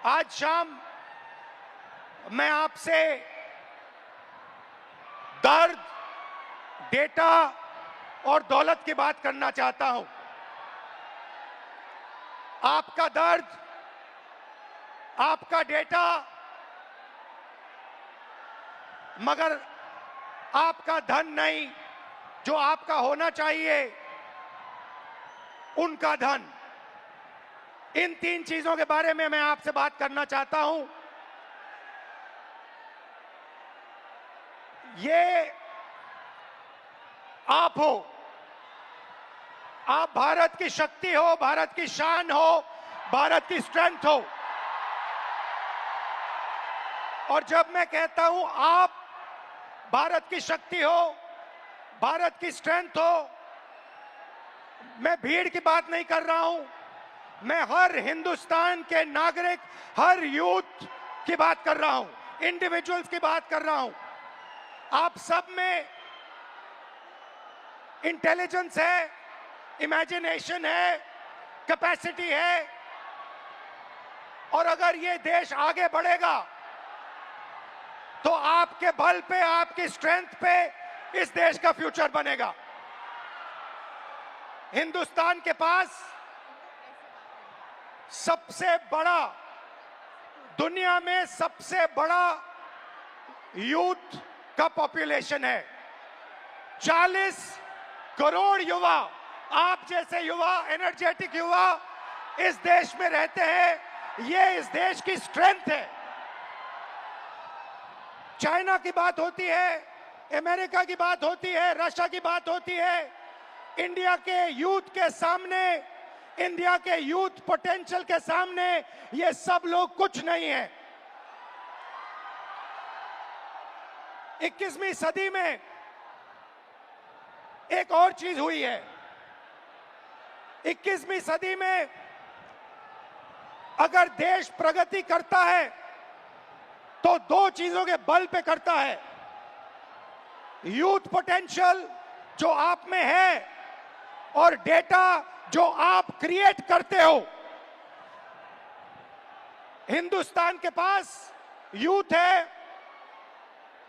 आज शाम मैं आपसे दर्द, डेटा और दौलत की बात करना चाहता हूं। आपका दर्द, आपका डेटा, मगर आपका धन नहीं, जो आपका होना चाहिए, उनका धन। इन तीन चीजों के बारे में मैं आपसे बात करना चाहता हूं। ये आप हो, आप भारत की शक्ति हो, भारत की शान हो, भारत की स्ट्रेंथ हो। और जब मैं कहता हूं आप भारत की शक्ति हो, भारत की स्ट्रेंथ हो, मैं भीड़ की बात नहीं कर रहा हूं, मैं हर हिंदुस्तान के नागरिक, हर यूथ की बात कर रहा हूं, इंडिविजुअल्स की बात कर रहा हूं। आप सब में इंटेलिजेंस है, इमेजिनेशन है, कैपेसिटी है, और अगर ये देश आगे बढ़ेगा तो आपके बल पे, आपकी स्ट्रेंथ पे इस देश का फ्यूचर बनेगा। हिंदुस्तान के पास सबसे बड़ा, दुनिया में सबसे बड़ा यूथ का पॉपुलेशन है। 40 करोड़ युवा, आप जैसे युवा, एनर्जेटिक युवा इस देश में रहते हैं। ये इस देश की स्ट्रेंथ है। चाइना की बात होती है, अमेरिका की बात होती है, रशिया की बात होती है, इंडिया के यूथ के सामने, इंडिया के यूथ पोटेंशियल के सामने ये सब लोग कुछ नहीं है। 21वीं सदी में एक और चीज हुई है। 21वीं सदी में अगर देश प्रगति करता है तो दो चीजों के बल पे करता है। यूथ पोटेंशियल जो आप में है और डेटा जो आप क्रिएट करते हो। हिंदुस्तान के पास यूथ है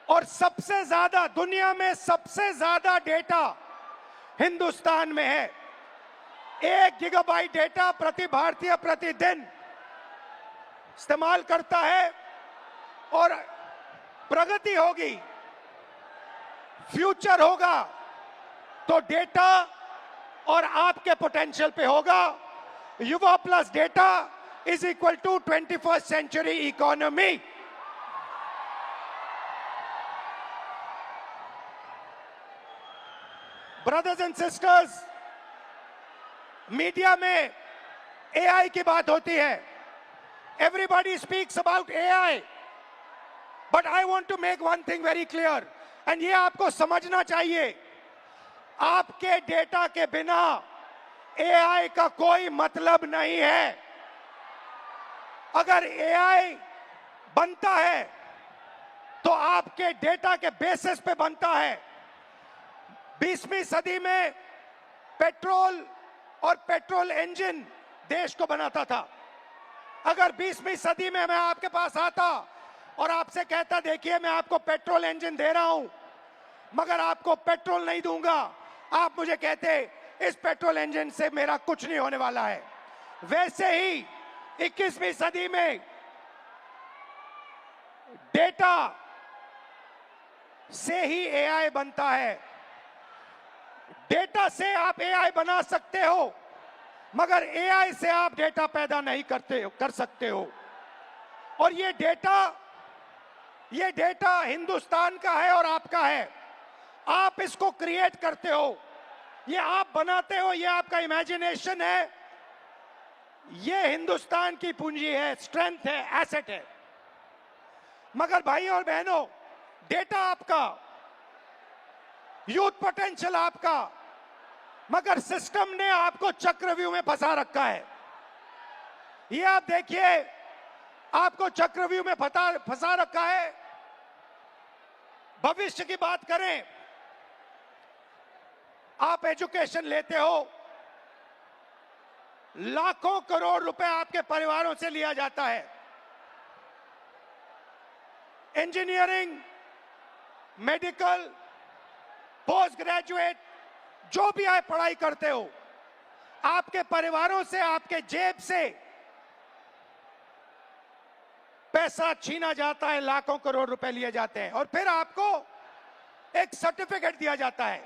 और सबसे ज्यादा, दुनिया में सबसे ज्यादा डेटा हिंदुस्तान में है। 1 गीगाबाइट डेटा प्रति भारतीय प्रतिदिन इस्तेमाल करता है। और प्रगति होगी, फ्यूचर होगा तो डेटा और आपके पोटेंशियल पे होगा। युवा plus data is equal to 21st century economy. Brothers and sisters, media में एआई की बात होती है। Everybody speaks about AI, but I want to make one thing very clear, and ये आपको समझना चाहिए। आपके डेटा के बिना एआई का कोई मतलब नहीं है। अगर एआई बनता है तो आपके डेटा के बेसिस पे बनता है। 20वीं सदी में पेट्रोल और पेट्रोल इंजन देश को बनाता था। अगर 20वीं सदी में मैं आपके पास आता और आपसे कहता, देखिए मैं आपको पेट्रोल इंजन दे रहा हूं, मगर आपको पेट्रोल नहीं दूंगा, आप मुझे कहते इस पेट्रोल इंजन से मेरा कुछ नहीं होने वाला है। वैसे ही 21वीं सदी में डेटा से ही एआई बनता है। डेटा से आप एआई बना सकते हो, मगर एआई से आप डेटा पैदा नहीं कर सकते हो। और ये डेटा हिंदुस्तान का है और आपका है। आप इसको क्रिएट करते हो, ये आप बनाते हो, ये आपका इमेजिनेशन है। ये हिंदुस्तान की पूंजी है, स्ट्रेंथ है, एसेट है। मगर भाई और बहनों, डेटा आपका, यूथ पोटेंशियल आपका, मगर सिस्टम ने आपको चक्रव्यूह में फंसा रखा है। ये आप देखिए, आपको चक्रव्यूह में फंसा रखा है। भविष्य की बात करें, आप एजुकेशन लेते हो, लाखों करोड़ रुपए आपके परिवारों से लिया जाता है। इंजीनियरिंग, मेडिकल, पोस्ट ग्रेजुएट, जो भी आप पढ़ाई करते हो, आपके परिवारों से, आपके जेब से पैसा छीना जाता है, लाखों करोड़ रुपए लिए जाते हैं और फिर आपको एक सर्टिफिकेट दिया जाता है।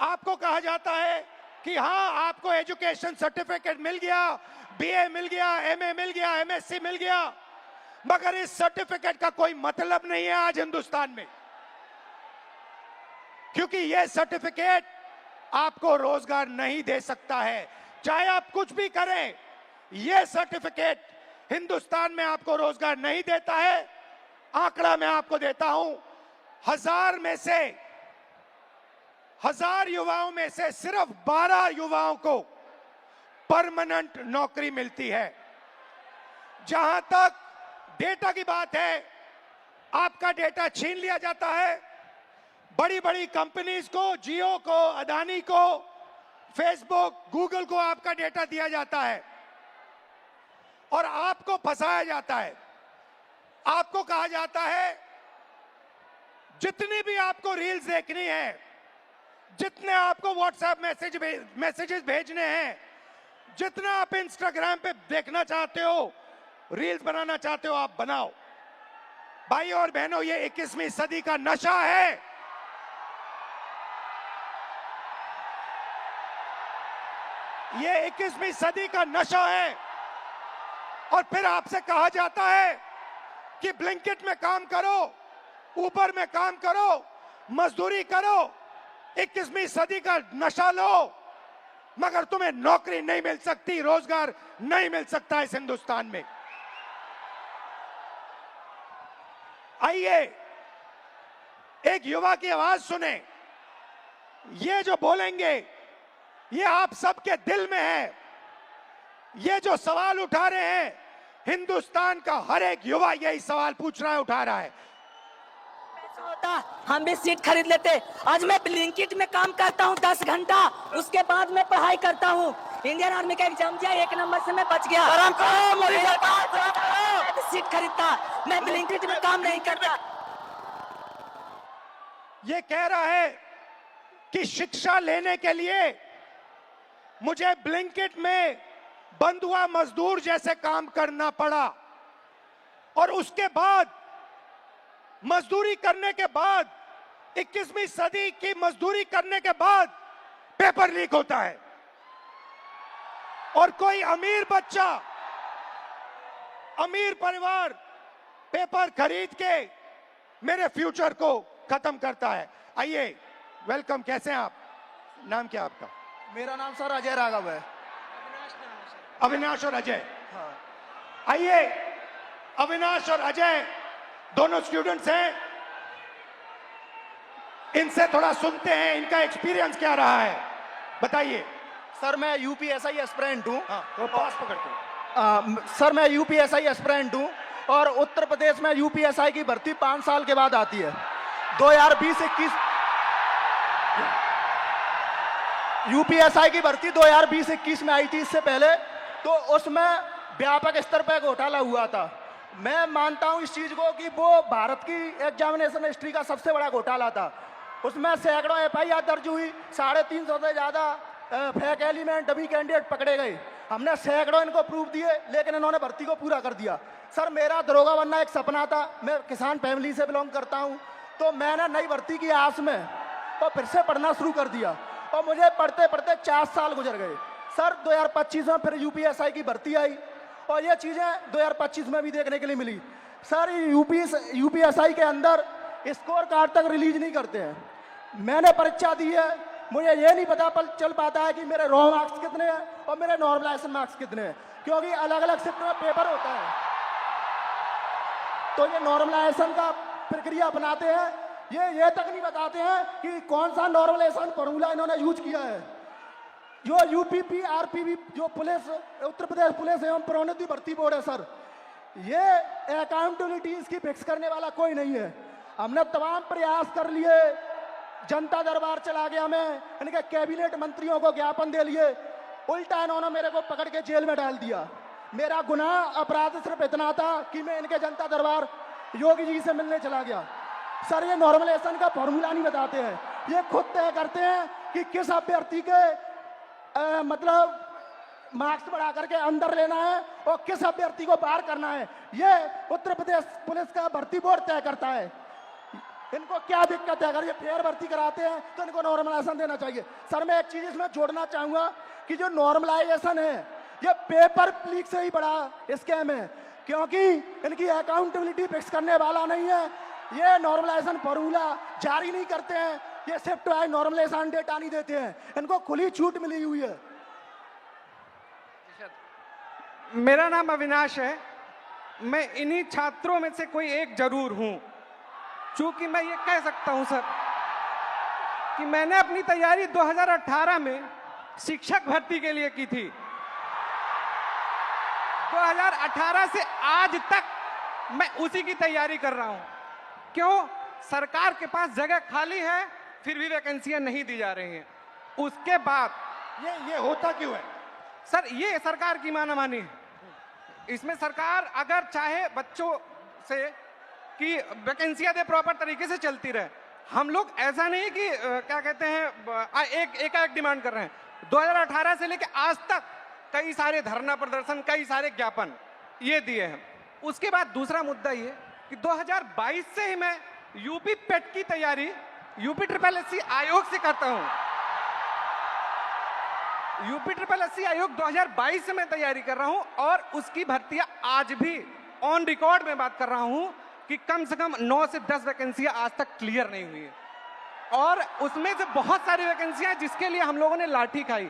आपको कहा जाता है कि हां, आपको एजुकेशन सर्टिफिकेट मिल गया, बीए मिल गया, एमए मिल गया, एमएससी मिल गया, मगर इस सर्टिफिकेट का कोई मतलब नहीं है आज हिंदुस्तान में, क्योंकि यह सर्टिफिकेट आपको रोजगार नहीं दे सकता है। चाहे आप कुछ भी करें, यह सर्टिफिकेट हिंदुस्तान में आपको रोजगार नहीं देता है। आंकड़ा मैं आपको देता हूं, 1000 युवाओं में से सिर्फ 12 युवाओं को परमानेंट नौकरी मिलती है। जहां तक डेटा की बात है, आपका डेटा छीन लिया जाता है। बड़ी बड़ी कंपनीज को, जियो को, अदानी को, फेसबुक, गूगल को आपका डेटा दिया जाता है और आपको फंसाया जाता है। आपको कहा जाता है जितनी भी आपको रील्स देखनी है, जितने आपको व्हाट्सएप मैसेजेस भेजने हैं, जितना आप इंस्टाग्राम पे देखना चाहते हो, रील्स बनाना चाहते हो, आप बनाओ। भाई और बहनों, ये 21वीं सदी का नशा है। ये 21वीं सदी का नशा है। और फिर आपसे कहा जाता है कि ब्लिंकिट में काम करो, ऊबर में काम करो, मजदूरी करो, 21वीं सदी का नशा लो, मगर तुम्हें नौकरी नहीं मिल सकती, रोजगार नहीं मिल सकता इस हिंदुस्तान में। आइए एक युवा की आवाज सुने। ये जो बोलेंगे, ये आप सबके दिल में है। ये जो सवाल उठा रहे हैं, हिंदुस्तान का हर एक युवा यही सवाल पूछ रहा है, उठा रहा है। होता हम भी सीट खरीद लेते। आज मैं ब्लिंकिट में काम करता हूँ 10 घंटा, उसके बाद मैं पढ़ाई करता हूँ। इंडियन आर्मी का एग्जाम दिया, 1 नंबर से मैं बच गया। सीट खरीदता, मैं ब्लिंकिट में काम नहीं करता। ये कह रहा है कि शिक्षा लेने के लिए मुझे ब्लिंकिट में बंधुआ मजदूर जैसे काम करना पड़ा और उसके बाद मजदूरी करने के बाद, 21वीं सदी की मजदूरी करने के बाद पेपर लीक होता है और कोई अमीर बच्चा, अमीर परिवार पेपर खरीद के मेरे फ्यूचर को खत्म करता है। आइए, वेलकम। कैसे हैं आप? नाम क्या आपका? मेरा नाम सर अजय राघव है। अविनाश और अजय। हाँ। आइए, अविनाश और अजय दोनों स्टूडेंट्स हैं, इनसे थोड़ा सुनते हैं, इनका एक्सपीरियंस क्या रहा है, बताइए। सर मैं यूपीएसआई एस्पिरेंट हूँ। तो पास पकड़ते। सर मैं यूपीएसआई एस्पिरेंट हूँ और उत्तर प्रदेश में यूपीएसआई की भर्ती 5 साल के बाद आती है। 2020-21 यूपीएसआई की भर्ती 2020-21 में आई थी। इससे पहले तो उसमें व्यापक स्तर पर घोटाला हुआ था। मैं मानता हूं इस चीज को कि वो भारत की एग्जामिनेशन हिस्ट्री का सबसे बड़ा घोटाला था। उसमें सैकड़ों एफआईआर दर्ज हुई, 350 से ज्यादा फेक एलिमेंट, डमी कैंडिडेट पकड़े गए। हमने सैकड़ों इनको प्रूफ दिए, लेकिन इन्होंने भर्ती को पूरा कर दिया। सर मेरा दरोगा बनना एक सपना था। मैं किसान फैमिली से बिलोंग करता हूँ, तो मैंने नई भर्ती की आस में तो फिर से पढ़ना शुरू कर दिया और मुझे पढ़ते पढ़ते 4 साल गुजर गए। सर 2025 में फिर यूपीएसआई की भर्ती आई और ये चीजें 2025 में भी देखने के लिए मिली। सर यूपीएसआई के अंदर स्कोर कार्ड तक रिलीज नहीं करते हैं। मैंने परीक्षा दी है, मुझे ये नहीं पता चल पाता है कि मेरे रॉ मार्क्स कितने हैं और मेरे नॉर्मलाइजेशन मार्क्स कितने हैं, क्योंकि अलग अलग शिफ्ट में पेपर होता है। तो ये नॉर्मलाइजेशन का प्रक्रिया अपनाते हैं, ये तक नहीं बताते हैं कि कौन सा नॉर्मलाइजेशन फॉर्मूला इन्होंने यूज किया है। जो यूपीपी आरपीबी जो पुलिस, उत्तर प्रदेश पुलिस एवं प्रोन्नति भर्ती बोर्ड है सर, ये अकाउंटेबिलिटी इसकी फिक्स करने वाला कोई नहीं है। हमने तमाम प्रयास कर लिए, जनता दरबार चला गया, मैं इनके कैबिनेट मंत्रियों को ज्ञापन दे लिए, उल्टा इन्होंने मेरे को पकड़ के जेल में डाल दिया। मेरा गुनाह अपराध सिर्फ इतना था कि मैं इनके जनता दरबार योगी जी से मिलने चला गया। सर ये नॉर्मलाइजेशन का फॉर्मूला नहीं बताते हैं, ये खुद तय करते हैं कि किस अभ्यर्थी के मतलब मार्क्स बढ़ा करके अंदर लेना है और किस अभ्यर्थी को बाहर करना है। ये उत्तर प्रदेश पुलिस का भर्ती बोर्ड तय करता है। इनको क्या दिक्कत है? अगर ये फेयर भर्ती कराते हैं तो इनको नॉर्मलाइजेशन देना चाहिए। सर मैं एक चीज इसमें जोड़ना चाहूंगा कि जो नॉर्मलाइजेशन है ये पेपर लीक से ही बड़ा स्कैम है, क्योंकि इनकी अकाउंटेबिलिटी फिक्स करने वाला नहीं है। ये नॉर्मलाइजेशन फॉर्मूला जारी नहीं करते हैं, ये शिफ्ट वाइज नॉर्मलाइजेशन डेटा नहीं देते हैं, इनको खुली छूट मिली हुई है। मेरा नाम अविनाश है, मैं इन्हीं छात्रों में से कोई एक जरूर हूं। चूंकि मैं ये कह सकता हूं सर कि मैंने अपनी तैयारी 2018 में शिक्षक भर्ती के लिए की थी। 2018 से आज तक मैं उसी की तैयारी कर रहा हूं। क्यों? सरकार के पास जगह खाली है, फिर भी वैकेंसियां नहीं दी जा रही हैं। उसके बाद ये होता क्यों है? सर ये सरकार की मानामानी है। इसमें सरकार अगर चाहे बच्चों से कि वैकेंसियां दे, प्रॉपर तरीके से चलती रहे। हम लोग ऐसा नहीं कि क्या कहते हैं एक डिमांड कर रहे हैं। 2018 से लेकर आज तक कई सारे धरना प्रदर्शन, कई सारे ज्ञापन ये दिए हैं। उसके बाद दूसरा मुद्दा ये कि 2022 से ही मैं यूपी पेट की तैयारी यूपी SSS आयोग से करता हूं। यूपी SSS आयोग 2022 से मैं तैयारी कर रहा हूं और उसकी भर्तियां आज भी ऑन रिकॉर्ड में बात कर रहा हूं कि कम से कम 9 से 10 वैकेंसियां आज तक क्लियर नहीं हुई है। और उसमें से बहुत सारी वैकेंसियां जिसके लिए हम लोगों ने लाठी खाई,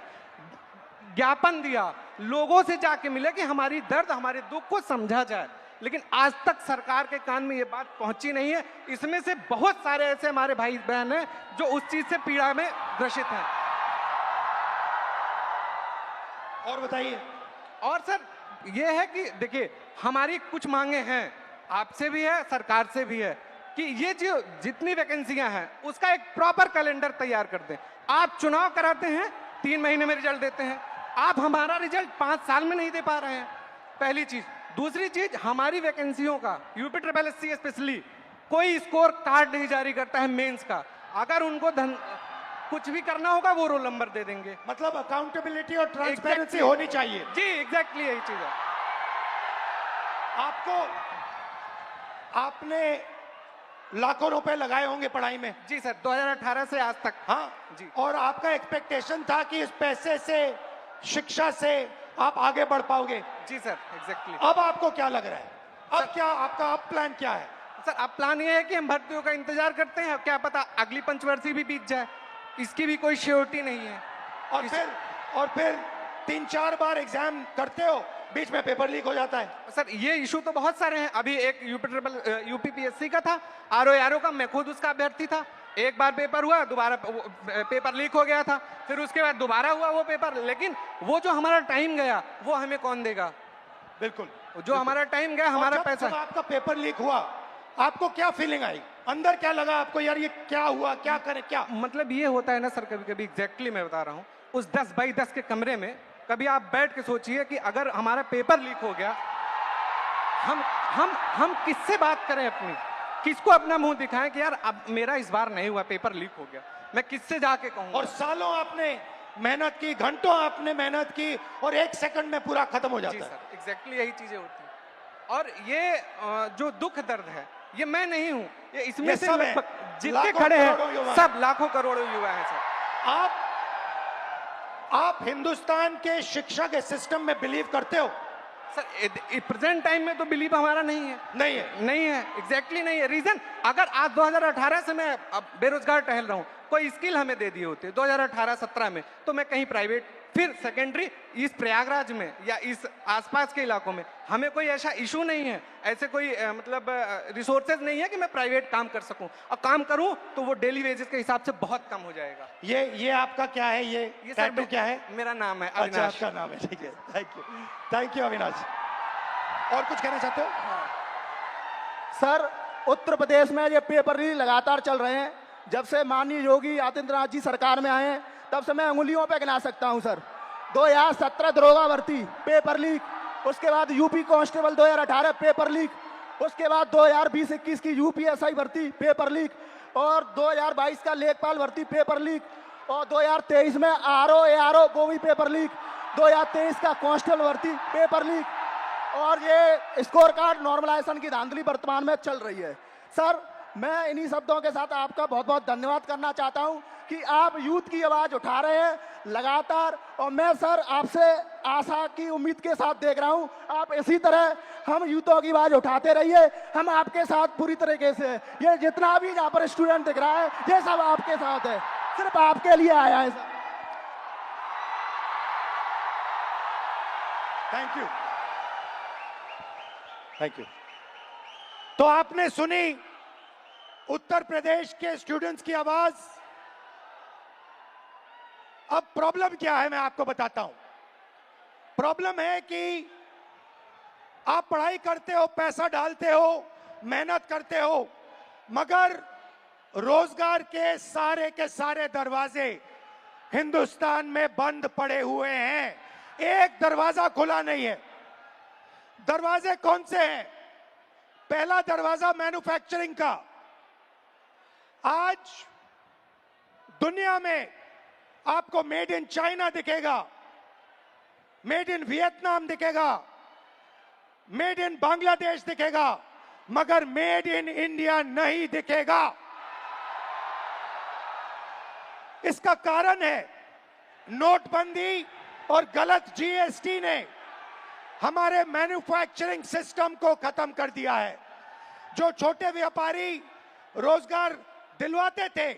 ज्ञापन दिया, लोगों से जाके मिले कि हमारी दर्द, हमारे दुख को समझा जाए, लेकिन आज तक सरकार के कान में ये बात पहुंची नहीं है। इसमें से बहुत सारे ऐसे हमारे भाई बहन हैं जो उस चीज से पीड़ा में ग्रसित हैं। और बताइए। और सर ये है कि देखिए हमारी कुछ मांगे हैं, आपसे भी है, सरकार से भी है कि ये जो जितनी वैकेंसियां हैं उसका एक प्रॉपर कैलेंडर तैयार कर दें। आप चुनाव कराते हैं, 3 महीने में रिजल्ट देते हैं, आप हमारा रिजल्ट 5 साल में नहीं दे पा रहे हैं, पहली चीज। दूसरी चीज, हमारी वैकेंसियों का यूपी SSS स्पेशली कोई स्कोर कार्ड नहीं जारी करता है मेंस का। अगर उनको कुछ भी करना होगा वो रोल नंबर दे देंगे। मतलब अकाउंटेबिलिटी और ट्रांसपेरेंसी होनी चाहिए। जी एग्जैक्टली यही चीज है। आपने लाखों रुपए लगाए होंगे पढ़ाई में। जी सर, 2018 से आज तक। हाँ जी। और आपका एक्सपेक्टेशन था कि इस पैसे से, शिक्षा से आप आगे बढ़ पाओगे। जी सर एग्जैक्टली। अब आपको क्या लग रहा है? अब क्या आपका अब प्लान क्या है? सर अब प्लान ये है कि हम भर्तियों का इंतजार करते हैं, क्या पता अगली पंचवर्षीय भी बीत जाए, इसकी भी कोई श्योरिटी नहीं है। और फिर 3-4 बार एग्जाम करते हो, बीच में पेपर लीक हो जाता है। सर ये इशू तो बहुत सारे हैं। अभी एक यूपी PSC का था, RO का, मैं खुद उसका अभ्यर्थी था। एक बार पेपर हुआ, दोबारा पेपर लीक हो गया था, फिर उसके बाद दोबारा हुआ वो पेपर। लेकिन वो जो हमारा टाइम गया वो हमें कौन देगा? बिल्कुल, जो हमारा टाइम गया, हमारा पैसा। जब आपका पेपर लीक हुआ, आपको क्या फीलिंग आई? अंदर क्या लगा आपको, यार ये क्या हुआ, क्या करें, क्या? मतलब ये होता है ना सर, कभी कभी एग्जैक्टली मैं बता रहा हूँ, उस 10 बाई 10 के कमरे में कभी आप बैठ के सोचिए कि अगर हमारा पेपर लीक हो गया, हम किससे बात करें अपनी, किसको अपना मुंह दिखाएं कि यार अब मेरा इस बार नहीं हुआ, पेपर लीक हो गया, मैं किससे जाके कहूँ? और सालों आपने मेहनत की, घंटों आपने मेहनत की, और 1 सेकंड में पूरा खत्म हो जाता है। सर एग्जैक्टली यही चीजें होती हैं। और ये जो दुख दर्द है, ये मैं नहीं हूँ, ये इसमें से जितने खड़े हैं सब लाखों करोड़ों युवा हैं सर। आप हिंदुस्तान के शिक्षा के सिस्टम में बिलीव करते हो? सर प्रेजेंट टाइम में तो बिलीव हमारा नहीं है। नहीं है एग्जैक्टली नहीं है। रीजन, अगर आज 2018 से मैं अब बेरोजगार टहल रहा हूँ, कोई स्किल हमें दे दिए होते 2018-17 में, तो मैं कहीं प्राइवेट, फिर सेकेंडरी, इस प्रयागराज में या इस आसपास के इलाकों में हमें कोई ऐसा इशू नहीं है, ऐसे कोई मतलब रिसोर्सेज नहीं है कि मैं प्राइवेट काम कर सकूं, और काम करूं तो वो डेली वेजेस के हिसाब से बहुत कम हो जाएगा। ये आपका क्या है? ये टैटू क्या है? मेरा नाम है अविनाश। अच्छा, आपका नाम है, ठीक है, थैंक यू अविनाश। और कुछ कहना चाहते हो? सर उत्तर प्रदेश में ये पेपर लीक लगातार चल रहे हैं। जब से माननीय योगी आदित्यनाथ जी सरकार में आए हैं, तब से मैं उंगलियों पे गिना सकता हूं सर। 2017 दरोगा भर्ती पेपर लीक, उसके बाद यूपी कांस्टेबल 2018 पेपर लीक, उसके बाद 2020-21 की यूपीएसआई भर्ती पेपर लीक, और 2022 का लेखपाल भर्ती पेपर लीक, और 2023 में आरओ एआरओ वो भी पेपर लीक, 2023 का कांस्टेबल भर्ती पेपर लीक, और ये स्कोर कार्ड नॉर्मलाइजेशन की धांधली वर्तमान में चल रही है। सर, मैं इन्हीं शब्दों के साथ आपका बहुत बहुत धन्यवाद करना चाहता हूं कि आप यूथ की आवाज उठा रहे हैं लगातार, और मैं सर आपसे आशा की उम्मीद के साथ देख रहा हूं आप इसी तरह हम यूथों की आवाज उठाते रहिए। हम आपके साथ पूरी तरीके से, ये जितना भी यहाँ पर स्टूडेंट दिख रहा है ये सब आपके साथ है, सिर्फ आपके लिए आया है sir. Thank you, thank you. तो आपने सुनी उत्तर प्रदेश के स्टूडेंट्स की आवाज। अब प्रॉब्लम क्या है मैं आपको बताता हूं। प्रॉब्लम है कि आप पढ़ाई करते हो, पैसा डालते हो, मेहनत करते हो, मगर रोजगार के सारे दरवाजे हिंदुस्तान में बंद पड़े हुए हैं, एक दरवाजा खुला नहीं है। दरवाजे कौन से हैं? पहला दरवाजा मैन्युफैक्चरिंग का। आज दुनिया में आपको मेड इन चाइना दिखेगा, मेड इन वियतनाम दिखेगा, मेड इन बांग्लादेश दिखेगा, मगर मेड इन इंडिया नहीं दिखेगा। इसका कारण है नोटबंदी और गलत जीएसटी ने हमारे मैन्युफैक्चरिंग सिस्टम को खत्म कर दिया है। जो छोटे व्यापारी रोजगार दिलवाते थे,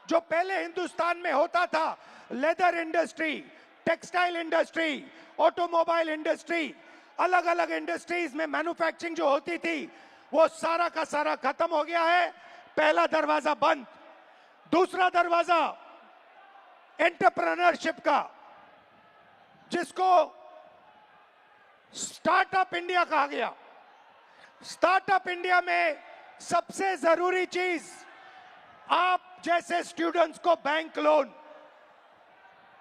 जो पहले हिंदुस्तान में होता था, leather industry, textile industry, automobile industry, अलग अलग इंडस्ट्रीज में मैन्युफैक्चरिंग जो होती थी, वो सारा का सारा खत्म हो गया है। पहला दरवाजा बंद। दूसरा दरवाजा एंटरप्रेन्योरशिप का, जिसको स्टार्टअप इंडिया कहा गया। स्टार्टअप इंडिया में सबसे जरूरी चीज आप जैसे स्टूडेंट्स को बैंक लोन,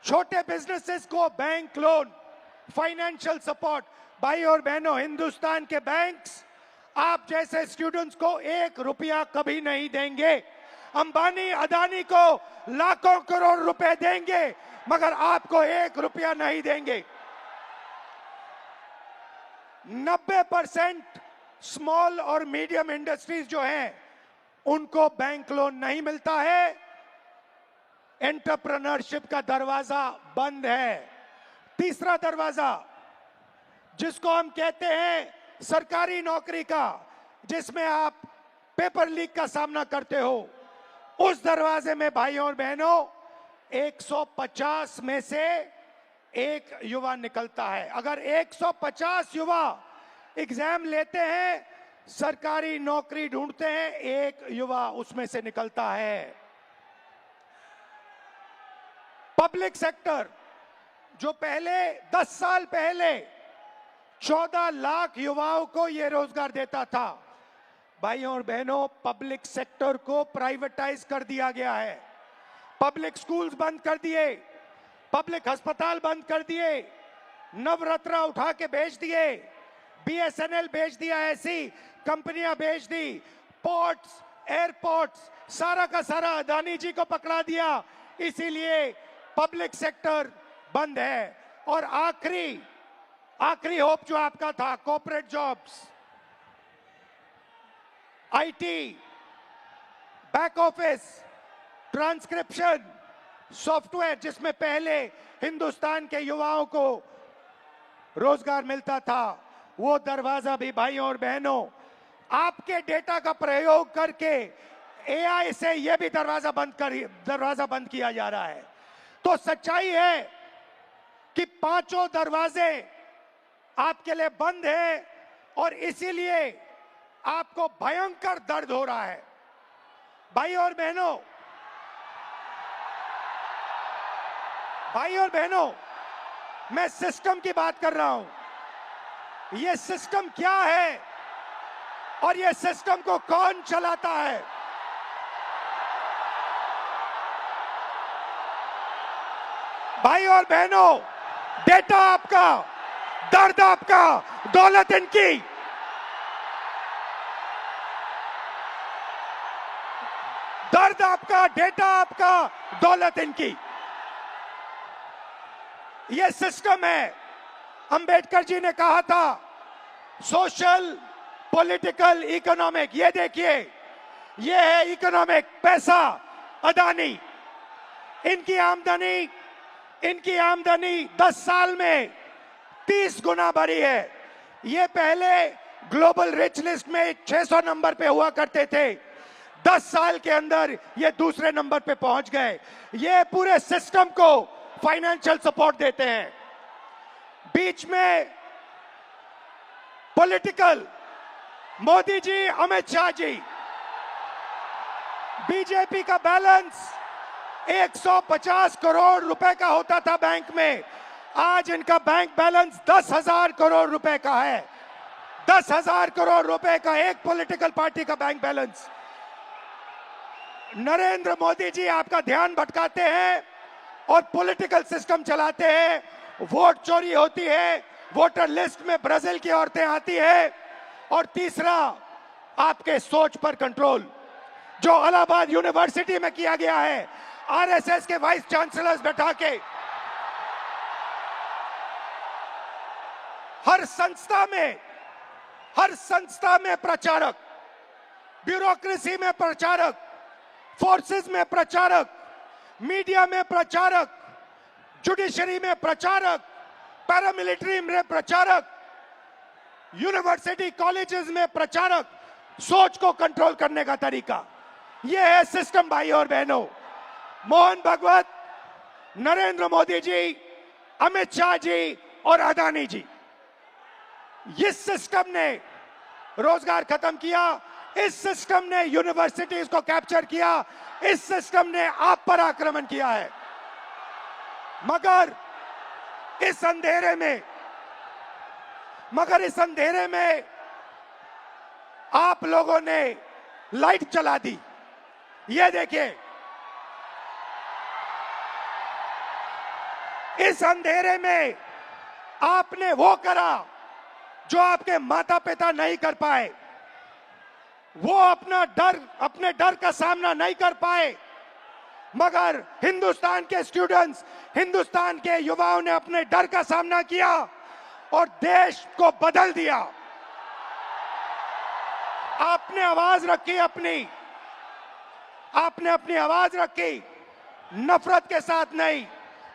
छोटे बिजनेसेस को बैंक लोन, फाइनेंशियल सपोर्ट। भाई और बहनों, हिंदुस्तान के बैंक्स आप जैसे स्टूडेंट्स को 1 रुपया कभी नहीं देंगे। अंबानी अदानी को लाखों करोड़ रुपए देंगे, मगर आपको 1 रुपया नहीं देंगे। 90% स्मॉल और मीडियम इंडस्ट्रीज जो हैं, उनको बैंक लोन नहीं मिलता है। एंटरप्रेन्योरशिप का दरवाजा बंद है। तीसरा दरवाजा, जिसको हम कहते हैं सरकारी नौकरी का, जिसमें आप पेपर लीक का सामना करते हो, उस दरवाजे में भाइयों और बहनों 150 में से एक युवा निकलता है। अगर 150 युवा एग्जाम लेते हैं, सरकारी नौकरी ढूंढते हैं, एक युवा उसमें से निकलता है। पब्लिक सेक्टर, जो पहले 10 साल पहले 14 लाख युवाओं को यह रोजगार देता था, भाइयों और बहनों, पब्लिक सेक्टर को प्राइवेटाइज कर दिया गया है। पब्लिक स्कूल्स बंद कर दिए, पब्लिक अस्पताल बंद कर दिए, नवरत्न उठा के बेच दिए, बीएसएनएल बेच दिया, ऐसी कंपनियां बेच दी, पोर्ट्स, एयरपोर्ट्स, सारा का सारा अदानी जी को पकड़ा दिया। इसीलिए पब्लिक सेक्टर बंद है। और आखिरी होप जो आपका था, corporate jobs, IT, back office, transcription, software, जिसमें पहले हिंदुस्तान के युवाओं को रोजगार मिलता था, वो दरवाजा भी भाइयों और बहनों आपके डेटा का प्रयोग करके एआई से यह भी दरवाजा बंद किया जा रहा है। तो सच्चाई है कि पांचों दरवाजे आपके लिए बंद है, और इसीलिए आपको भयंकर दर्द हो रहा है। भाइयों और बहनों, मैं सिस्टम की बात कर रहा हूं। यह सिस्टम क्या है और यह सिस्टम को कौन चलाता है? भाई और बहनों, डेटा आपका, दर्द आपका, दौलत इनकी। दर्द आपका, डेटा आपका, दौलत इनकी। ये सिस्टम है। अंबेडकर जी ने कहा था सोशल, पॉलिटिकल, इकोनॉमिक। ये देखिए, ये है इकोनॉमिक, पैसा, अदानी। इनकी आमदनी 10 साल में 30 गुना बढ़ी है। ये पहले ग्लोबल रिच लिस्ट में 600 नंबर पे हुआ करते थे, 10 साल के अंदर ये दूसरे नंबर पे पहुंच गए। ये पूरे सिस्टम को फाइनेंशियल सपोर्ट देते हैं। बीच में पॉलिटिकल, मोदी जी, अमित शाह जी। बीजेपी का बैलेंस 150 करोड़ रुपए का होता था बैंक में, आज इनका बैंक बैलेंस 10,000 करोड़ रुपए का है। 10,000 करोड़ रुपए का एक पॉलिटिकल पार्टी का बैंक बैलेंस। नरेंद्र मोदी जी आपका ध्यान भटकाते हैं और पॉलिटिकल सिस्टम चलाते हैं। वोट चोरी होती है, वोटर लिस्ट में ब्राजील की औरतें आती है। और तीसरा, आपके सोच पर कंट्रोल, जो इलाहाबाद यूनिवर्सिटी में किया गया है, आरएसएस के वाइस चांसलर्स बैठा के हर संस्था में प्रचारक, ब्यूरोक्रेसी में प्रचारक, फोर्सेस में प्रचारक, मीडिया में प्रचारक, जुडिशरी में प्रचारक, पैरामिलिट्री में प्रचारक, यूनिवर्सिटी कॉलेजेस में प्रचारक। सोच को कंट्रोल करने का तरीका यह है सिस्टम। भाई और बहनों, मोहन भगवत, नरेंद्र मोदी जी, अमित शाह जी और अदानी जी, इस सिस्टम ने रोजगार खत्म किया। इस सिस्टम ने यूनिवर्सिटीज को कैप्चर किया। इस सिस्टम ने आप पर आक्रमण किया है। मगर इस अंधेरे में आप लोगों ने लाइट चला दी। ये देखिए, इस अंधेरे में आपने वो करा जो आपके माता पिता नहीं कर पाए। वो अपने डर का सामना नहीं कर पाए, मगर हिंदुस्तान के स्टूडेंट्स, हिंदुस्तान के युवाओं ने अपने डर का सामना किया और देश को बदल दिया। आपने अपनी आवाज रखी, नफरत के साथ नहीं,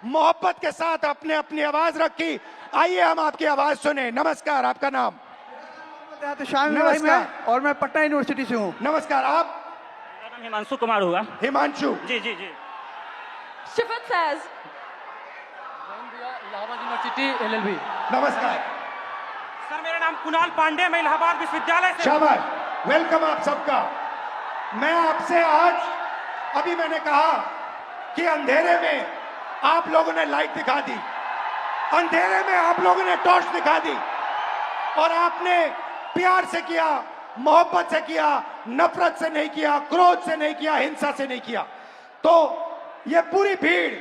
मोहब्बत के साथ आपने अपनी आवाज रखी। आइए हम आपकी आवाज सुने। नमस्कार, आपका नाम? नमस्कार। और मैं पटना यूनिवर्सिटी से हूँ। नमस्कार। आप? मेरा नाम हिमांशु कुमार हुआ। हिमांशु जी जी जी। शिफत फैज, इलाहाबाद यूनिवर्सिटी LLB। नमस्कार सर, मेरा नाम कुणाल पांडे, मैं इलाहाबाद विश्वविद्यालय से। शाबाश, वेलकम आप सबका। मैं आपसे आज, अभी मैंने कहा कि अंधेरे में आप लोगों ने लाइट दिखा दी, अंधेरे में आप लोगों ने टॉर्च दिखा दी, और आपने प्यार से किया, मोहब्बत से किया, नफरत से नहीं किया, क्रोध से नहीं किया, हिंसा से नहीं किया। तो ये पूरी भीड़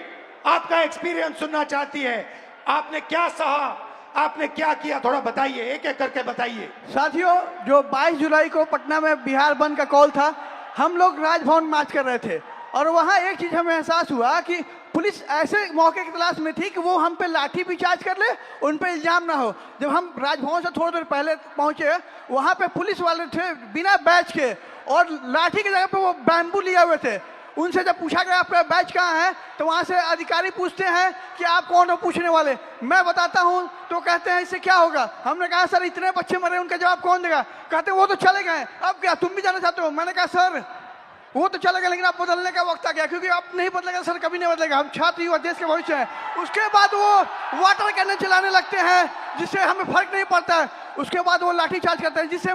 आपका एक्सपीरियंस सुनना चाहती है। आपने क्या सहा, आपने क्या किया, थोड़ा बताइए, एक एक करके बताइए। साथियों, जो 22 जुलाई को पटना में बिहार बंद का कॉल था, हम लोग राजभवन मार्च कर रहे थे और वहाँ एक चीज हमें एहसास हुआ कि पुलिस ऐसे मौके की तलाश में थी कि वो हम पे लाठी भी चार्ज कर ले, उन पे इल्जाम ना हो। जब हम राजभवन से थोड़ी देर पहले पहुंचे, वहाँ पे पुलिस वाले थे बिना बैच के, और लाठी की जगह पे वो बैम्बू लिए हुए थे। उनसे जब पूछा गया आपका बैच कहाँ है, तो वहाँ से अधिकारी पूछते हैं कि आप कौन हो पूछने वाले। मैं बताता हूँ तो कहते हैं इससे क्या होगा। हमने कहा सर इतने बच्चे मरे, उनका जवाब कौन देगा। कहते वो तो चले गए, अब क्या तुम भी जाना चाहते हो। मैंने कहा सर वो तो चले गए, लेकिन अब बदलने का वक्त आ गया, क्योंकि अब नहीं बदलेगा सर, कभी नहीं बदलेगा। हम छात्र युवा देश के भविष्य हैं। उसके बाद वो वाटर कैनन चलाने लगते हैं, जिससे हमें फर्क नहीं पड़ता है। उसके बाद वो लाठी चार्ज करते हैं, जिससे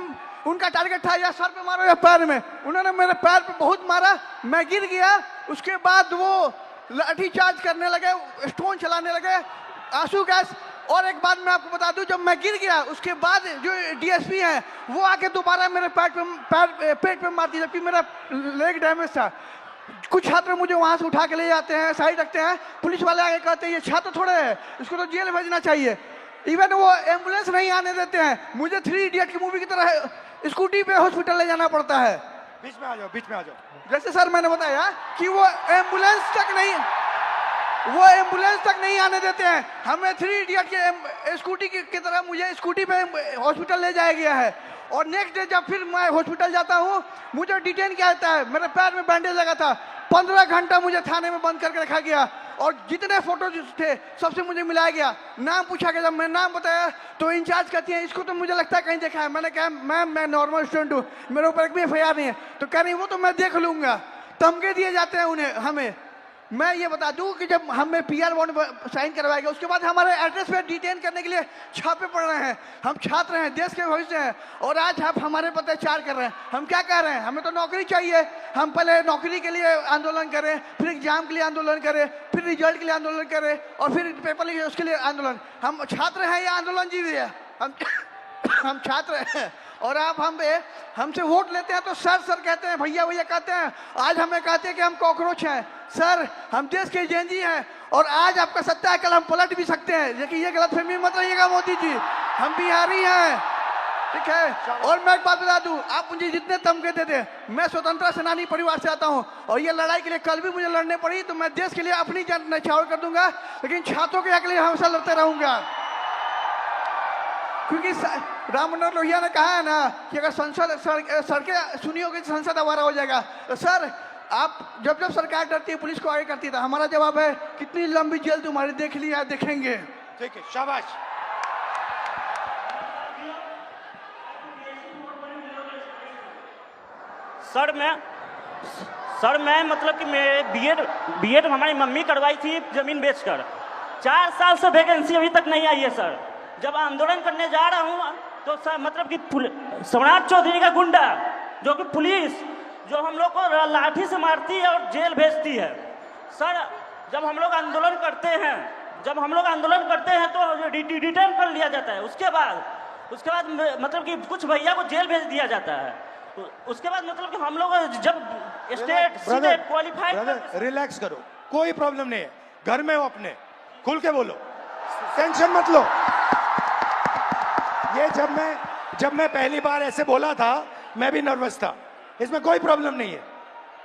उनका टारगेट था या सर पे मारो या पैर में। उन्होंने मेरे पैर पे बहुत मारा, मैं गिर गया। उसके बाद वो लाठी चार्ज करने लगे, स्टोन चलाने लगे, आंसू गैस। और एक बात मैं आपको बता दूं, जब मैं गिर गया उसके बाद जो डीएसपी हैं वो आके दोबारा मेरे पेट पे मारती, जबकि मेरा लेग डैमेज था। कुछ छात्र मुझे वहां से उठा के ले जाते हैं, साइड रखते हैं। पुलिस वाले आगे कहते हैं ये छात्र थोड़े है, इसको तो जेल भेजना चाहिए। इवन वो एम्बुलेंस नहीं आने देते हैं। मुझे 3 इडियट की मूवी की तरह स्कूटी पे हॉस्पिटल ले जाना पड़ता है। बीच में आ जाओ, बीच में आ जाओ। जैसे सर मैंने बताया कि वो एम्बुलेंस तक नहीं आने देते हैं। हमें 3 इडियट के स्कूटी की तरह मुझे स्कूटी पे हॉस्पिटल ले जाया गया है और नेक्स्ट डे जब फिर मैं हॉस्पिटल जाता हूँ मुझे डिटेन किया जाता है। मेरे पैर में बैंडेज लगा था, 15 घंटा मुझे थाने में बंद करके रखा गया और जितने फोटो थे सबसे मुझे मिलाया गया। नाम पूछा गया, जब मैं नाम बताया तो इंचार्ज कहती है इसको तो मुझे लगता है कहीं देखा है। मैंने कहा मैम मैं नॉर्मल स्टूडेंट हूँ, मेरे ऊपर एक भी FIR नहीं है। तो कह रही वो तो मैं देख लूंगा। धमके दिए जाते हैं उन्हें। हमें मैं ये बता दूं कि जब हमें PR बॉन्ड साइन करवाया गया उसके बाद हमारे एड्रेस पे डिटेन करने के लिए छापे पड़ रहे हैं। हम छात्र हैं, देश के भविष्य हैं और आज आप हमारे पर अत्याचार कर रहे हैं। हम क्या कह रहे हैं, हमें तो नौकरी चाहिए। हम पहले नौकरी के लिए आंदोलन करें, फिर एग्जाम के लिए आंदोलन करें, फिर रिजल्ट के लिए आंदोलन करें और फिर पेपर लिखे उसके लिए आंदोलन। हम छात्र हैं, ये आंदोलन जीवी है। हम छात्र हैं और आप हमसे वोट लेते हैं तो सर कहते हैं, भैया भैया कहते हैं। आज हमें कहते हैं कि हम कॉकरोच हैं। सर हम देश के जेनजी हैं और आज आपका सत्ता है, कल हम पलट भी सकते हैं। लेकिन ये गलतफहमी मत रहिएगा मोदी जी, हम बिहारी हैं, ठीक है। और मैं एक बात बता दूं, आप मुझे जितने धमके देते, मैं स्वतंत्रता सेनानी परिवार से आता हूं और ये लड़ाई के लिए कल भी मुझे लड़ने पड़ी तो मैं देश के लिए अपनी जान न्यौछावर कर दूंगा, लेकिन छात्रों के हक के लिए हमेशा लड़ते रहूंगा। क्योंकि राम मनोहर लोहिया ने कहा है ना कि अगर सड़कें सुनी होगी तो संसद आवारा हो जाएगा। तो सर आप जब सरकार डरती है पुलिस को आगे करती है, हमारा जवाब है कितनी लंबी जेल तुम्हारी देख लिया देखेंगे। ठीक है, शाबाश। सर मैं मतलब कि मैं बीएड हमारी मम्मी करवाई थी जमीन बेचकर। 4 साल से वैकेंसी अभी तक नहीं आई है सर। जब आंदोलन करने जा रहा हूँ तो सर मतलब कि सम्राट चौधरी का गुंडा जो कि पुलिस जो हम लोग को लाठी से मारती है और जेल भेजती है। सर जब हम लोग आंदोलन करते हैं तो डिटेन कर लिया जाता है। उसके बाद मतलब कि कुछ भैया को जेल भेज दिया जाता है। उसके बाद मतलब कि हम लोग जब स्टेट क्वालिफाइड। रिलैक्स करो, कोई प्रॉब्लम नहीं है, घर में हो अपने, खुल के बोलो, टेंशन मत लो। ये जब मैं पहली बार ऐसे बोला था मैं भी नर्वस था, इसमें कोई प्रॉब्लम नहीं है,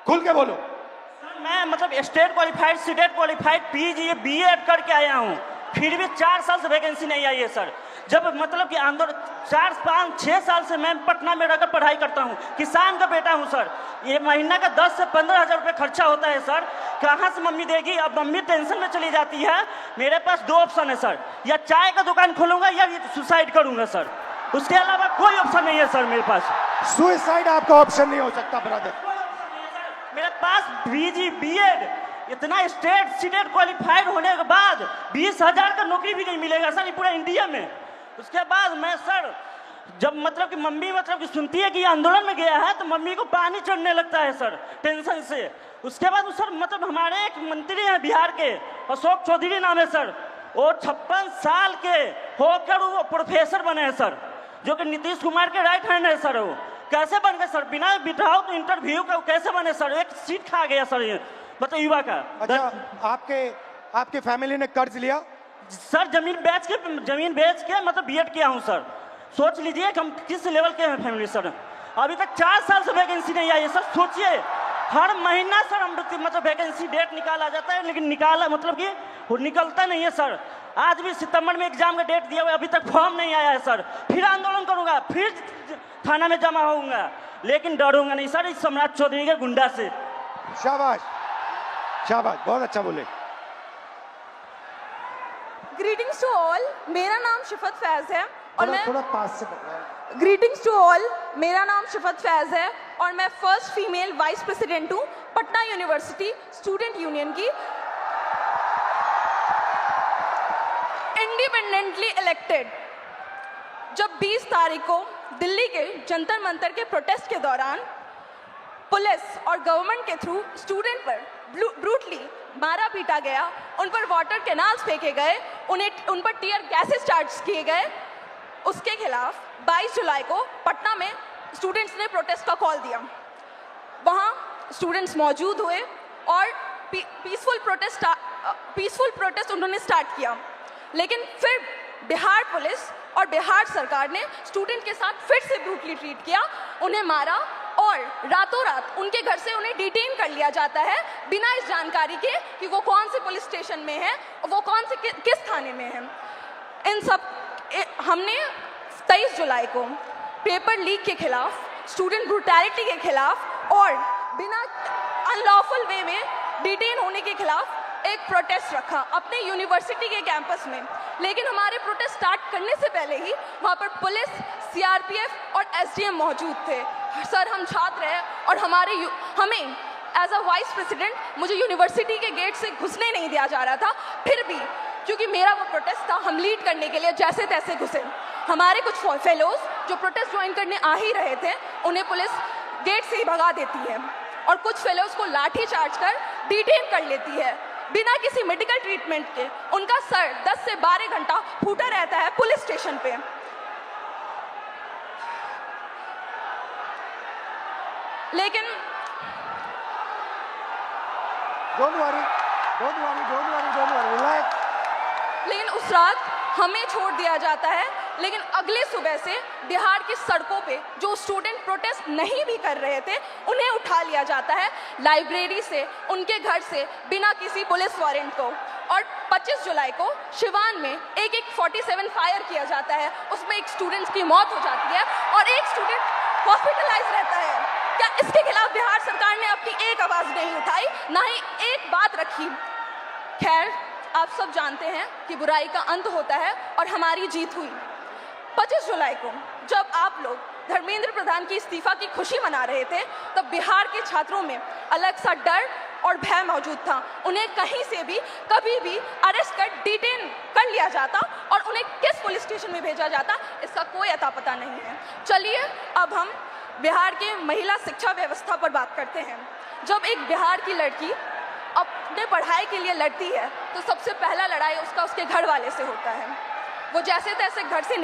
खुल के बोलो। सर मैं मतलब state qualified, state qualified PG BEd करके आया हूँ, फिर भी 4 साल से वैकेंसी नहीं आई है सर। जब मतलब कि आंदोलन 4, 5, 6 साल से मैं पटना में रहकर पढ़ाई करता हूँ, किसान का बेटा हूँ सर। ये महीना का 10 से 15 हज़ार रुपये खर्चा होता है सर, कहाँ से मम्मी देगी। अब मम्मी टेंशन में चली जाती है। मेरे पास 2 ऑप्शन है सर, या चाय का दुकान खोलूंगा या सुसाइड करूंगा सर, उसके अलावा कोई ऑप्शन नहीं है सर मेरे पास। सुसाइड आपका ऑप्शन नहीं हो सकता ब्रदर। मेरे पास PG BEd इतना स्टेट क्वालिफाइड होने के बाद 20,000 का नौकरी भी नहीं मिलेगा सर पूरा इंडिया में। उसके बाद मैं सर जब मतलब कि मम्मी मतलब कि सुनती है कि आंदोलन में गया है तो मम्मी को पानी चढ़ने लगता है सर टेंशन से। उसके बाद सर मतलब हमारे एक मंत्री हैं बिहार के, अशोक चौधरी नाम है सर, वो 56 साल के होकर वो प्रोफेसर बने हैं सर, जो कि नीतीश कुमार के राइट हैंड है सर। वो कैसे बन गए सर, बिना बिठाओ तो इंटरव्यू का कैसे बने सर, एक सीट खा गया सर ये मतलब युवा का। अच्छा आपके फैमिली ने कर्ज लिया? सर जमीन बेच के मतलब BEd किया हूँ सर। सोच लीजिए कि हम किस लेवल के हैं फैमिली सर। अभी तक 4 साल से वैकेंसी नहीं आई है सर। सोचिए हर महीना सर हम मतलब वैकेंसी डेट निकाला जाता है, लेकिन निकलता नहीं है सर। आज भी सितंबर में एग्जाम का डेट दिया हुआ है, अभी तक फॉर्म नहीं आया है सर। फिर आंदोलन करूंगा, फिर थाना में जमा होऊंगा, लेकिन डरूंगा नहीं सर इस सम्राट चौधरी के गुंडा से। शाबाश शाबाश, बहुत अच्छा बोले। ग्रीटिंग्स टू ऑल, मेरा नाम शिफत फैज है और मैं थोड़ा पास से पकड़ा। ग्रीटिंग्स टू ऑल, मेरा नाम शिफत फैज है और मैं फर्स्ट फीमेल वाइस प्रेसिडेंट हूँ पटना यूनिवर्सिटी स्टूडेंट यूनियन की, इंडिपेंडेंटली इलेक्टेड। जब 20 तारीख को दिल्ली के जंतर मंतर के प्रोटेस्ट के दौरान पुलिस और गवर्नमेंट के थ्रू स्टूडेंट पर ब्रूटली मारा पीटा गया, उन पर वाटर कैनाल्स फेंके गए, उन पर टीयर गैसेस चार्ज किए गए, उसके खिलाफ 22 जुलाई को पटना में स्टूडेंट्स ने प्रोटेस्ट का कॉल दिया। वहाँ स्टूडेंट्स मौजूद हुए और पीसफुल प्रोटेस्ट उन्होंने स्टार्ट किया, लेकिन फिर बिहार पुलिस और बिहार सरकार ने स्टूडेंट के साथ फिर से ब्रूटली ट्रीट किया, उन्हें मारा और रातों रात उनके घर से उन्हें डिटेन कर लिया जाता है बिना इस जानकारी के कि वो कौन से पुलिस स्टेशन में है और वो कौन से किस थाने में है। इन सब हमने 23 जुलाई को पेपर लीक के खिलाफ, स्टूडेंट ब्रूटैलिटी के खिलाफ और बिना अनलॉफुल वे में डिटेन होने के खिलाफ एक प्रोटेस्ट रखा अपने यूनिवर्सिटी के कैंपस में। लेकिन हमारे प्रोटेस्ट स्टार्ट करने से पहले ही वहाँ पर पुलिस, सीआरपीएफ और एसडीएम मौजूद थे। सर, हम छात्र हैं और हमें एज अ वाइस प्रेसिडेंट मुझे यूनिवर्सिटी के गेट से घुसने नहीं दिया जा रहा था। फिर भी क्योंकि मेरा वो प्रोटेस्ट था, हम लीड करने के लिए जैसे तैसे घुसे। हमारे कुछ फेलोज जो प्रोटेस्ट ज्वाइन करने आ ही रहे थे, उन्हें पुलिस गेट से ही भगा देती है और कुछ फेलोज को लाठी चार्ज कर डिटेन कर लेती है बिना किसी मेडिकल ट्रीटमेंट के। उनका सर 10 से 12 घंटा फूटा रहता है पुलिस स्टेशन पे। लेकिन Don't worry, relax. लेकिन उस रात हमें छोड़ दिया जाता है। लेकिन अगले सुबह से बिहार की सड़कों पे जो स्टूडेंट प्रोटेस्ट नहीं भी कर रहे थे, उन्हें उठा लिया जाता है लाइब्रेरी से, उनके घर से, बिना किसी पुलिस वारंट को। और 25 जुलाई को शिवान में एक 47 फायर किया जाता है। उसमें एक स्टूडेंट की मौत हो जाती है और एक स्टूडेंट हॉस्पिटलाइज रहता है। क्या इसके खिलाफ बिहार सरकार ने अपनी एक आवाज नहीं उठाई, ना ही एक बात रखी? खैर, आप सब जानते हैं कि बुराई का अंत होता है और हमारी जीत हुई। 25 जुलाई को जब आप लोग धर्मेंद्र प्रधान की इस्तीफा की खुशी मना रहे थे, तब बिहार के छात्रों में अलग सा डर और भय मौजूद था। उन्हें कहीं से भी कभी भी अरेस्ट कर डिटेन कर लिया जाता और उन्हें किस पुलिस स्टेशन में भेजा जाता, इसका कोई अता पता नहीं है। चलिए अब हम बिहार के महिला शिक्षा व्यवस्था पर बात करते हैं। जब एक बिहार की लड़की अपने पढ़ाई के लिए लड़ती है तो सबसे पहला लड़ाई उसके घर वाले से होता है। वो जैसे तैसे घर से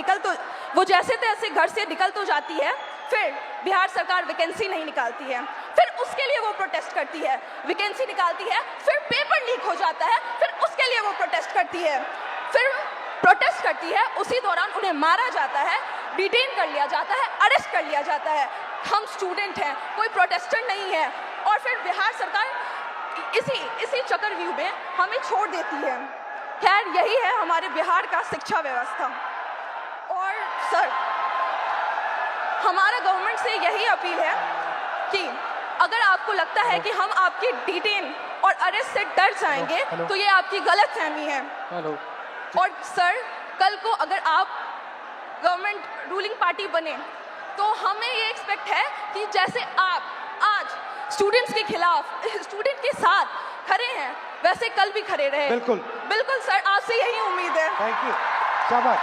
निकल तो जाती है, फिर बिहार सरकार वैकेंसी नहीं निकालती है, फिर उसके लिए वो प्रोटेस्ट करती है, वैकेंसी निकालती है, फिर पेपर लीक हो जाता है, फिर उसके लिए वो प्रोटेस्ट करती है, उसी दौरान उन्हें मारा जाता है, डिटेन कर लिया जाता है, अरेस्ट कर लिया जाता है। हम स्टूडेंट हैं, कोई प्रोटेस्टर नहीं है। और फिर बिहार सरकार इसी चक्रव्यूह में हमें छोड़ देती है। खैर, यही है हमारे बिहार का शिक्षा व्यवस्था। और सर, हमारा गवर्नमेंट से यही अपील है कि अगर आपको लगता है कि हम आपकी डिटेन और अरेस्ट से डर जाएंगे तो ये आपकी गलतफहमी है। और सर, कल को अगर आप गवर्नमेंट रूलिंग पार्टी बने तो हमें ये एक्सपेक्ट है कि जैसे आप आज स्टूडेंट्स के खिलाफ, स्टूडेंट के साथ खड़े हैं, वैसे कल भी खड़े रहे। बिल्कुल सर, आपसे यही उम्मीद है। थैंक यू, शाबाश।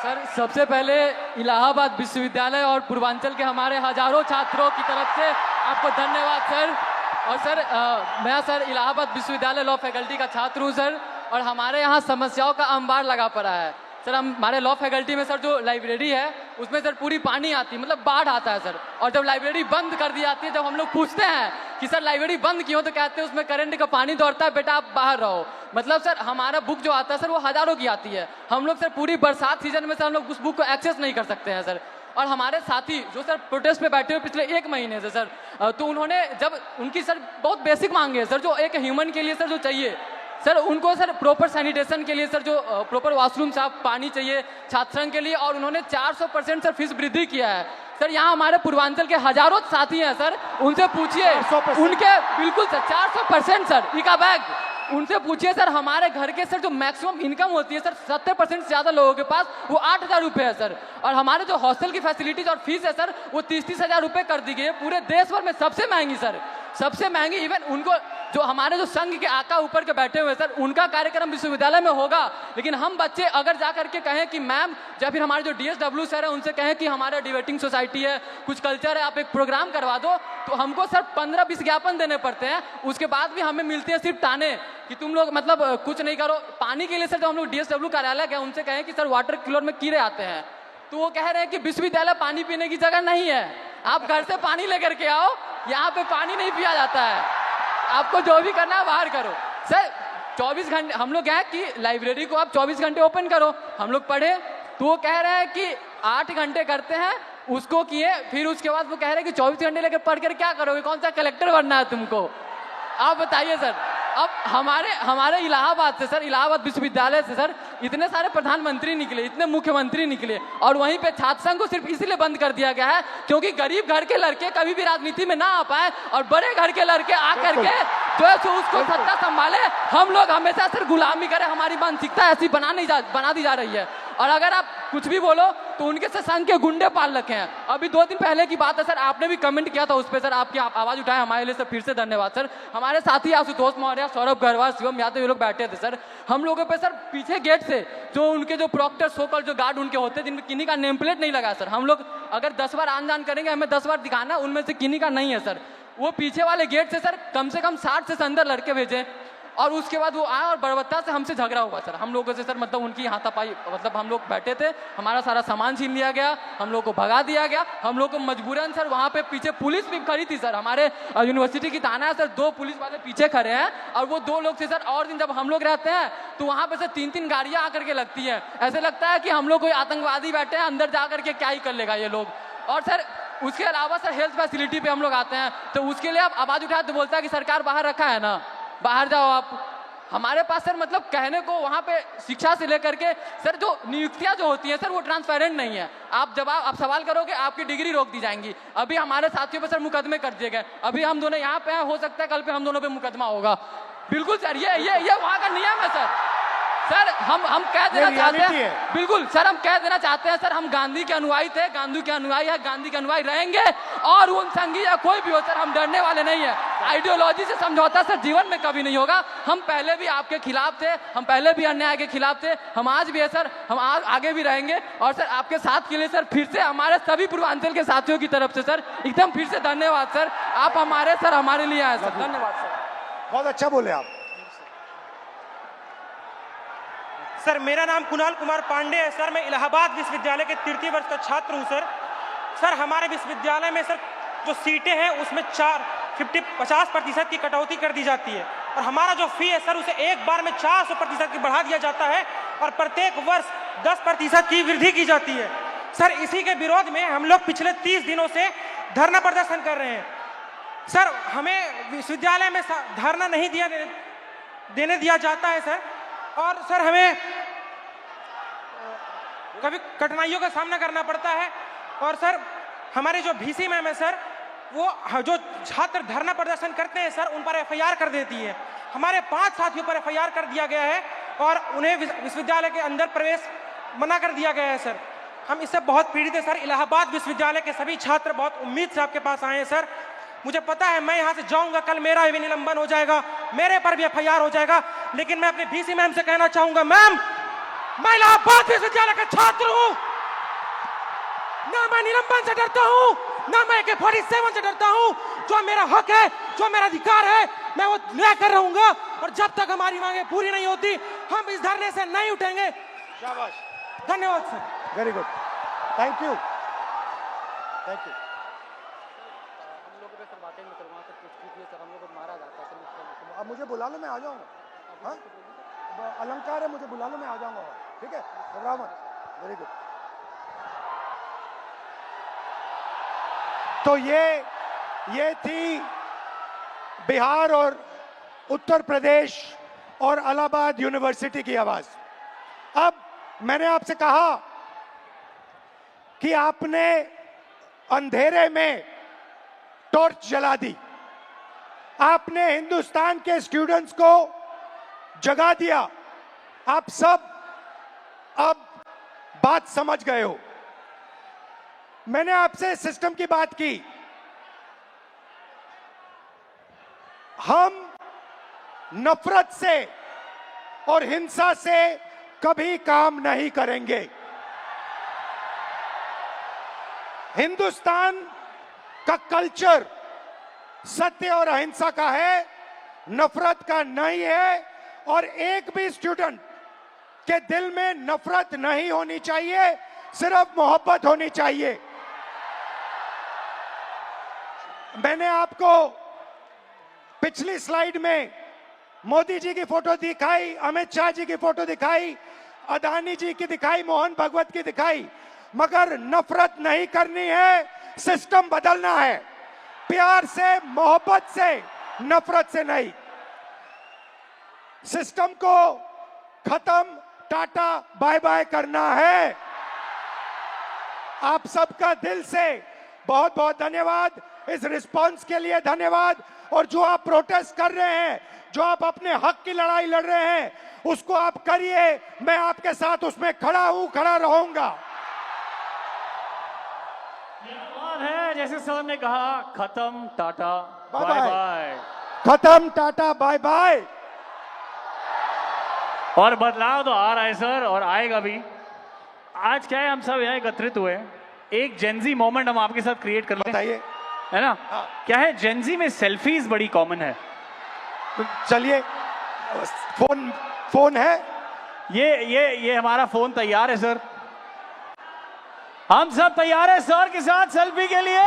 सर, सबसे पहले इलाहाबाद विश्वविद्यालय और पूर्वांचल के हमारे हजारों छात्रों की तरफ से आपको धन्यवाद सर। और सर, मैं सर इलाहाबाद विश्वविद्यालय लॉ फैकल्टी का छात्र हूँ सर, और हमारे यहाँ समस्याओं का अंबार लगा पड़ा है सर। हमारे लॉ फैकल्टी में सर जो लाइब्रेरी है उसमें सर पूरी पानी आती है, मतलब बाढ़ आता है सर। और जब लाइब्रेरी बंद कर दी जाती है, जब हम लोग पूछते हैं कि सर लाइब्रेरी बंद क्यों, तो कहते हैं उसमें करंट का पानी दौड़ता है, बेटा आप बाहर रहो। मतलब सर हमारा बुक जो आता है सर वो हजारों की आती है। हम लोग सर पूरी बरसात सीजन में सर हम लोग उस बुक को एक्सेस नहीं कर सकते हैं सर। और हमारे साथी जो सर प्रोटेस्ट पे बैठे हुए पिछले 1 महीने से सर, तो उन्होंने जब उनकी सर बहुत बेसिक मांगे है सर, जो एक ह्यूमन के लिए सर जो चाहिए सर, उनको सर प्रॉपर सैनिटेशन के लिए सर जो प्रॉपर वॉशरूम साफ पानी चाहिए छात्र संघ के लिए, और उन्होंने 400% सर फीस वृद्धि किया है सर। यहाँ हमारे पूर्वांचल के हजारों साथी हैं सर, उनसे पूछिए, उनके बिल्कुल सर 400% सर इका बैग, उनसे पूछिए सर। हमारे घर के सर जो मैक्सिमम इनकम होती है सर 70% से ज़्यादा लोगों के पास वो 8,000 रुपये है सर। और हमारे जो हॉस्टल की फैसिलिटीज और फीस है सर वो 30-30 हज़ार रुपये कर दी गई है, पूरे देश भर में सबसे महंगी सर, सबसे महंगी। इवन उनको जो हमारे जो संघ के आका ऊपर के बैठे हुए सर, उनका कार्यक्रम विश्वविद्यालय में होगा, लेकिन हम बच्चे अगर जा करके कहें कि मैम, या फिर हमारे जो DSW सर है उनसे कहें कि हमारा डिबेटिंग सोसाइटी है, कुछ कल्चर है, आप एक प्रोग्राम करवा दो, तो हमको सर 15-20 ज्ञापन देने पड़ते हैं। उसके बाद भी हमें मिलते हैं सिर्फ ताने कि तुम लोग मतलब कुछ नहीं करो। पानी के लिए सर जो हम लोग DSW कार्यालय गए, उनसे कहें कि सर वाटर कूलर में कीड़े आते हैं, तो वो कह रहे हैं कि विश्वविद्यालय पानी पीने की जगह नहीं है, आप घर से पानी लेकर के आओ, यहाँ पे पानी नहीं पिया जाता है, आपको जो भी करना है बाहर करो। सर 24 घंटे हम लोग हैं कि लाइब्रेरी को आप 24 घंटे ओपन करो, हम लोग पढ़े, तो वो कह रहे हैं कि 8 घंटे करते हैं उसको किए, फिर उसके बाद वो कह रहे कि 24 घंटे लेकर पढ़ कर क्या करोगे, कौन सा कलेक्टर बनना है तुमको? आप बताइए सर। अब हमारे इलाहाबाद से सर, इलाहाबाद विश्वविद्यालय से सर इतने सारे प्रधानमंत्री निकले, इतने मुख्यमंत्री निकले, और वहीं पे छात्र संघ को सिर्फ इसलिए बंद कर दिया गया है क्योंकि गरीब घर के लड़के कभी भी राजनीति में ना आ पाए और बड़े घर के लड़के आकर के जो है सो उसको सत्ता संभाले। हम लोग हमेशा सर गुलामी करें, हमारी मानसिकता ऐसी बना दी जा रही है। और अगर आप कुछ भी बोलो तो उनके से संघ के गुंडे पाल रखे हैं। अभी 2 दिन पहले की बात है सर, आपने भी कमेंट किया था उस पर सर, आपकी आवाज उठाए हमारे लिए सर, फिर से धन्यवाद सर। हमारे साथी आशुतोष मौर्य, सौरभ गरवाल, शिवम यादव ये लोग बैठे थे सर। हम लोगों पे सर पीछे गेट से जो उनके जो प्रॉक्टर सोकल जो गार्ड उनके होते हैं जिनमें किन्हीं का नेम प्लेट नहीं लगा सर, हम लोग अगर 10 बार आन जान करेंगे हमें 10 बार दिखाना, उनमें से किन्हीं का नहीं है सर। वो पीछे वाले गेट से सर कम 60 से अंदर लड़के भेजे और उसके बाद वो आए और बर्बत्ता से हमसे झगड़ा हुआ सर हम लोगों से सर। मतलब उनकी हाथापाई, मतलब हम लोग बैठे थे, हमारा सारा सामान छीन लिया गया, हम लोग को भगा दिया गया। हम लोग को मजबूरन सर वहाँ पे पीछे पुलिस भी खड़ी थी सर, हमारे यूनिवर्सिटी की थाना है सर, 2 पुलिस वाले पीछे खड़े हैं और वो 2 लोग थे सर। और दिन जब हम लोग रहते हैं तो वहाँ पे सर 3-3 गाड़ियाँ आकर के लगती हैं, ऐसे लगता है कि हम लोग कोई आतंकवादी बैठे हैं, अंदर जा करके क्या ही कर लेगा ये लोग। और सर उसके अलावा सर हेल्थ फैसिलिटी पे हम लोग आते हैं तो उसके लिए आप आवाज उठाए तो बोलता है कि सरकार बाहर रखा है ना, बाहर जाओ आप। हमारे पास सर मतलब कहने को वहाँ पे शिक्षा से लेकर के सर जो नियुक्तियाँ जो होती हैं सर वो ट्रांसपेरेंट नहीं है। आप सवाल करोगे आपकी डिग्री रोक दी जाएंगी। अभी हमारे साथियों पे सर मुकदमे कर दिए गए, अभी हम दोनों यहाँ पे हैं, हो सकता है कल पे हम दोनों पे मुकदमा होगा। बिल्कुल सर, ये वहाँ का नियम है सर। सर हम कह देना चाहते हैं, बिल्कुल सर हम कह देना चाहते हैं सर, हम गांधी के अनुयायी थे, गांधी के अनुयायी है, गांधी के अनुयायी रहेंगे और उन संघी या कोई भी हो सर हम डरने वाले नहीं है। आइडियोलॉजी से समझौता सर जीवन में कभी नहीं होगा। हम पहले भी आपके खिलाफ थे, हम पहले भी अन्याय के खिलाफ थे, हम आज भी है सर, हम आगे भी रहेंगे। और सर आपके साथ के लिए सर फिर से हमारे सभी पूर्वांचल के साथियों की तरफ से सर एकदम फिर से धन्यवाद सर। आप हमारे लिए आए सर, धन्यवाद सर। बहुत अच्छा बोले आप। सर मेरा नाम कुणाल कुमार पांडे है सर, मैं इलाहाबाद विश्वविद्यालय के 3य वर्ष का छात्र हूं सर। सर हमारे विश्वविद्यालय में सर जो सीटें हैं उसमें 50% की कटौती कर दी जाती है और हमारा जो फी है सर उसे एक बार में 400% की बढ़ा दिया जाता है और प्रत्येक वर्ष 10% की वृद्धि की जाती है। सर इसी के विरोध में हम लोग पिछले 30 दिनों से धरना प्रदर्शन कर रहे हैं। सर हमें विश्वविद्यालय में धरना नहीं देने दिया जाता है सर, और सर हमें कभी कठिनाइयों का सामना करना पड़ता है। और सर हमारे जो VC मैम है सर, वो जो छात्र धरना प्रदर्शन करते हैं सर उन पर FIR कर देती है। हमारे 5 साथियों पर FIR कर दिया गया है और उन्हें विश्वविद्यालय के अंदर प्रवेश मना कर दिया गया है सर। हम इससे बहुत पीड़ित है सर। इलाहाबाद विश्वविद्यालय के सभी छात्र बहुत उम्मीद से आपके पास आए हैं सर। मुझे पता है मैं यहाँ से जाऊंगा, कल मेरा भी निलंबन हो जाएगा, मेरे पर भी FIR हो जाएगा, लेकिन मैं अपने VC मैम से कहना चाहूंगा, मैम मैं इलाहाबाद विश्वविद्यालय का छात्र हूँ, ना मैं निलंबन से डरता हूँ, ना मैं AK-47 से डरता हूँ। जो मेरा हक है, जो मेरा अधिकार है, मैं वो लेकर रहूंगा और जब तक हमारी मांगे पूरी नहीं होती हम इस धरने से नहीं उठेंगे। शाबाश, धन्यवाद sir. Very good, thank you, thank you. अब मुझे बुला लो, मैं आ जाऊंगा। हाँ अलंकार है, मुझे बुला लो, मैं आ जाऊंगा। ठीक है, घबराओ मत। Very good. तो ये थी बिहार और उत्तर प्रदेश और इलाहाबाद यूनिवर्सिटी की आवाज। अब मैंने आपसे कहा कि आपने अंधेरे में टॉर्च जला दी, आपने हिंदुस्तान के स्टूडेंट्स को जगा दिया। आप सब अब बात समझ गए हो। मैंने आपसे सिस्टम की बात की। हम नफरत से और हिंसा से कभी काम नहीं करेंगे। हिंदुस्तान का कल्चर सत्य और अहिंसा का है, नफरत का नहीं है। और एक भी स्टूडेंट के दिल में नफरत नहीं होनी चाहिए, सिर्फ मोहब्बत होनी चाहिए। मैंने आपको पिछली स्लाइड में मोदी जी की फोटो दिखाई, अमित शाह जी की फोटो दिखाई, अदानी जी की दिखाई, मोहन भगवत की दिखाई। मगर नफरत नहीं करनी है, सिस्टम बदलना है, प्यार से, मोहब्बत से, नफरत से नहीं। सिस्टम को खत्म, टाटा बाय बाय करना है। आप सबका दिल से बहुत बहुत धन्यवाद, इस रिस्पांस के लिए धन्यवाद। और जो आप प्रोटेस्ट कर रहे हैं, जो आप अपने हक की लड़ाई लड़ रहे हैं, उसको आप करिए, मैं आपके साथ उसमें खड़ा हूं, खड़ा रहूंगा। है जैसे सर ने कहा, खत्म tata bye bye bye. Bye, खत्म टाटा बाय बाय। और बदलाव तो आ रहा है सर, और आएगा भी। आज क्या है, हम सब यहाँ एकत्रित हुए हैं, एक जेंजी मोमेंट हम आपके साथ क्रिएट कर लें, बताइए। है ना? हाँ। क्या है, जेंजी में सेल्फीज बड़ी कॉमन है। तो चलिए, फोन है, ये हमारा फोन तैयार है सर, हम सब तैयार है सर के साथ सेल्फी के लिए।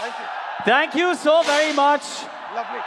Thank you, thank you so very much. Lovely.